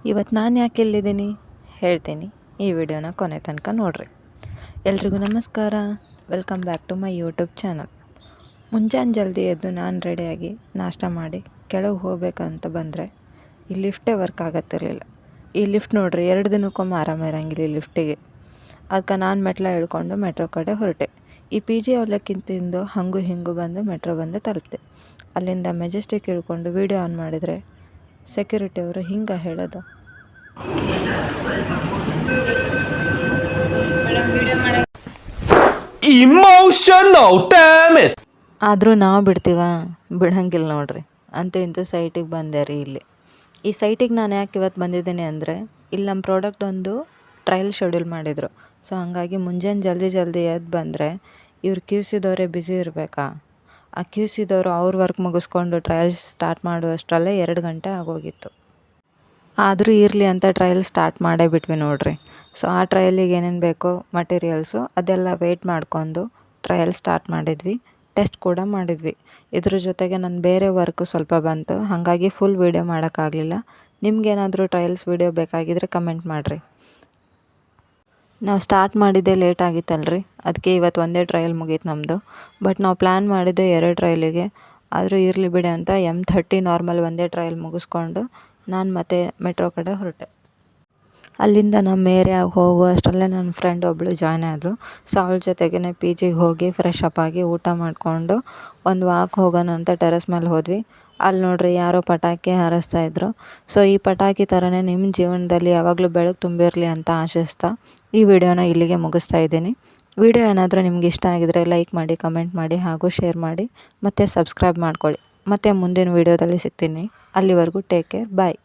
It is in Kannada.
ಇವತ್ತು ನಾನು ಯಾಕೆ ಇಲ್ಲಿದ್ದೀನಿ ಹೇಳ್ತೀನಿ, ಈ ವಿಡಿಯೋನ ಕೊನೆ ತನಕ ನೋಡಿರಿ. ಎಲ್ರಿಗೂ ನಮಸ್ಕಾರ, welcome back to my YouTube channel. ಮುಂಜಾನೆ ಜಲ್ದಿ ಎದ್ದು ನಾನು ರೆಡಿಯಾಗಿ ನಾಷ್ಟ ಮಾಡಿ ಕೆಳಗೆ ಹೋಗ್ಬೇಕಂತ ಬಂದರೆ ಈ ಲಿಫ್ಟೇ ವರ್ಕ್ ಆಗತ್ತಿರಲಿಲ್ಲ. ಈ ಲಿಫ್ಟ್ ನೋಡಿರಿ 2 ದಿನಕ್ಕೊಮ್ಮೆ ಆರಾಮ ಇರೋಂಗಿಲ್ಲ ಈ ಲಿಫ್ಟಿಗೆ. ಅದಕ್ಕೆ ನಾನು ಮೆಟ್ಲ ಹಿಡ್ಕೊಂಡು ಮೆಟ್ರೋ ಕಡೆ ಹೊರಟೆ. ಈ ಪಿ ಜಿ ಅವಲಕ್ಕಿಂತಿಂದು ಹಂಗೂ ಹಿಂಗೂ ಬಂದು ಮೆಟ್ರೋ ಬಂದು ತಲುಪಿದೆ. ಅಲ್ಲಿಂದ ಮೆಜೆಸ್ಟಿಕ್ ಇಳ್ಕೊಂಡು ವೀಡಿಯೋ ಆನ್ ಮಾಡಿದರೆ ಸೆಕ್ಯೂರಿಟಿ ಅವರು ಹಿಂಗೆ ಹೇಳೋದು, Emotional damage. ಆದರೂ ನಾವು ಬಿಡಂಗಿಲ್ಲ ನೋಡ್ರಿ. ಅಂತೂ ಇಂತೂ ಸೈಟಿಗೆ ಬಂದೆ ರೀ. ಈ ಸೈಟಿಗೆ ನಾನು ಯಾಕೆ ಇವತ್ತು ಬಂದಿದ್ದೀನಿ ಅಂದರೆ, ಇಲ್ಲಿ ನಮ್ಮ ಪ್ರಾಡಕ್ಟ್ ಒಂದು ಟ್ರಯಲ್ ಶೆಡ್ಯೂಲ್ ಮಾಡಿದರು. ಸೊ ಹಾಗಾಗಿ ಮುಂಜಾನೆ ಜಲ್ದಿ ಎದ್ದು ಬಂದರೆ ಇವ್ರು ಕ್ಯೂ ಸಿದವರೇ ಬ್ಯುಸಿ ಇರಬೇಕಾ. ಆ ಕ್ಯೂ ಸಿದವರು ಅವ್ರ ವರ್ಕ್ ಮುಗಿಸ್ಕೊಂಡು ಟ್ರಯಲ್ ಸ್ಟಾರ್ಟ್ ಮಾಡುವಷ್ಟರಲ್ಲೇ 2 ಗಂಟೆ ಆಗೋಗಿತ್ತು. ಆದರೂ ಇರಲಿ ಅಂತ ಟ್ರಯಲ್ ಸ್ಟಾರ್ಟ್ ಮಾಡೇ ಬಿಟ್ವಿ ನೋಡ್ರಿ. ಸೊ ಆ ಟ್ರಯಲಿಗೆ ಏನೇನು ಬೇಕೋ ಮಟೀರಿಯಲ್ಸು ಅದೆಲ್ಲ ವೆಯ್ಟ್ ಮಾಡ್ಕೊಂಡು ಟ್ರಯಲ್ ಸ್ಟಾರ್ಟ್ ಮಾಡಿದ್ವಿ. ಟೆಸ್ಟ್ ಕೂಡ ಮಾಡಿದ್ವಿ. ಇದ್ರ ಜೊತೆಗೆ ನನ್ನ ಬೇರೆ ವರ್ಕು ಸ್ವಲ್ಪ ಬಂತು, ಹಾಗಾಗಿ ಫುಲ್ ವೀಡಿಯೋ ಮಾಡೋಕ್ಕಾಗಲಿಲ್ಲ. ನಿಮ್ಗೇನಾದರೂ ಟ್ರಯಲ್ಸ್ ವೀಡಿಯೋ ಬೇಕಾಗಿದ್ದರೆ ಕಮೆಂಟ್ ಮಾಡಿರಿ. ನಾವು ಸ್ಟಾರ್ಟ್ ಮಾಡಿದ್ದೇ ಲೇಟ್ ಆಗಿತ್ತಲ್ರಿ, ಅದಕ್ಕೆ ಇವತ್ತು ಒಂದೇ ಟ್ರಯಲ್ ಮುಗೀತು ನಮ್ಮದು. ಬಟ್ ನಾವು ಪ್ಲ್ಯಾನ್ ಮಾಡಿದ್ದೆ 2 ಟ್ರಯಲಿಗೆ. ಆದರೂ ಇರಲಿ ಬಿಡಿ ಅಂತ M30 ನಾರ್ಮಲ್ ಒಂದೇ ಟ್ರಯಲ್ ಮುಗಿಸ್ಕೊಂಡು ನಾನು ಮತ್ತೆ ಮೆಟ್ರೋ ಕಡೆ ಹೊರಟೆ. ಅಲ್ಲಿಂದ ನಮ್ಮ ಏರಿಯಾಗೆ ಹೋಗೋ ಅಷ್ಟರಲ್ಲೇ ನನ್ನ ಫ್ರೆಂಡ್ ಒಬ್ಬಳು ಜಾಯ್ನ್ ಆದರು. ಸೊ ಅವಳ ಜೊತೆಗೇ ಪಿ ಜಿಗೆ ಹೋಗಿ ಫ್ರೆಶ್ ಅಪ್ ಆಗಿ ಊಟ ಮಾಡಿಕೊಂಡು ಒಂದು ವಾಕ್ ಹೋಗೋಣ ಅಂತ ಟೆರೆಸ್ ಮೇಲೆ ಹೋದ್ವಿ. ಅಲ್ಲಿ ನೋಡ್ರಿ ಯಾರೋ ಪಟಾಕಿ ಹಾರಿಸ್ತಾಯಿದ್ರು. ಸೊ ಈ ಪಟಾಕಿ ಥರನೇ ನಿಮ್ಮ ಜೀವನದಲ್ಲಿ ಯಾವಾಗಲೂ ಬೆಳಕು ತುಂಬಿರಲಿ ಅಂತ ಆಶಿಸ್ತಾ ಈ ವಿಡಿಯೋನ ಇಲ್ಲಿಗೆ ಮುಗಿಸ್ತಾ ಇದ್ದೀನಿ. ವಿಡಿಯೋ ಏನಾದರೂ ನಿಮ್ಗೆ ಇಷ್ಟ ಆಗಿದರೆ ಲೈಕ್ ಮಾಡಿ, ಕಮೆಂಟ್ ಮಾಡಿ ಹಾಗೂ ಶೇರ್ ಮಾಡಿ, ಮತ್ತು ಸಬ್ಸ್ಕ್ರೈಬ್ ಮಾಡ್ಕೊಳ್ಳಿ. ಮತ್ತು ಮುಂದಿನ ವಿಡಿಯೋದಲ್ಲಿ ಸಿಗ್ತೀನಿ. ಅಲ್ಲಿವರೆಗೂ ಟೇಕ್ ಕೇರ್, ಬಾಯ್.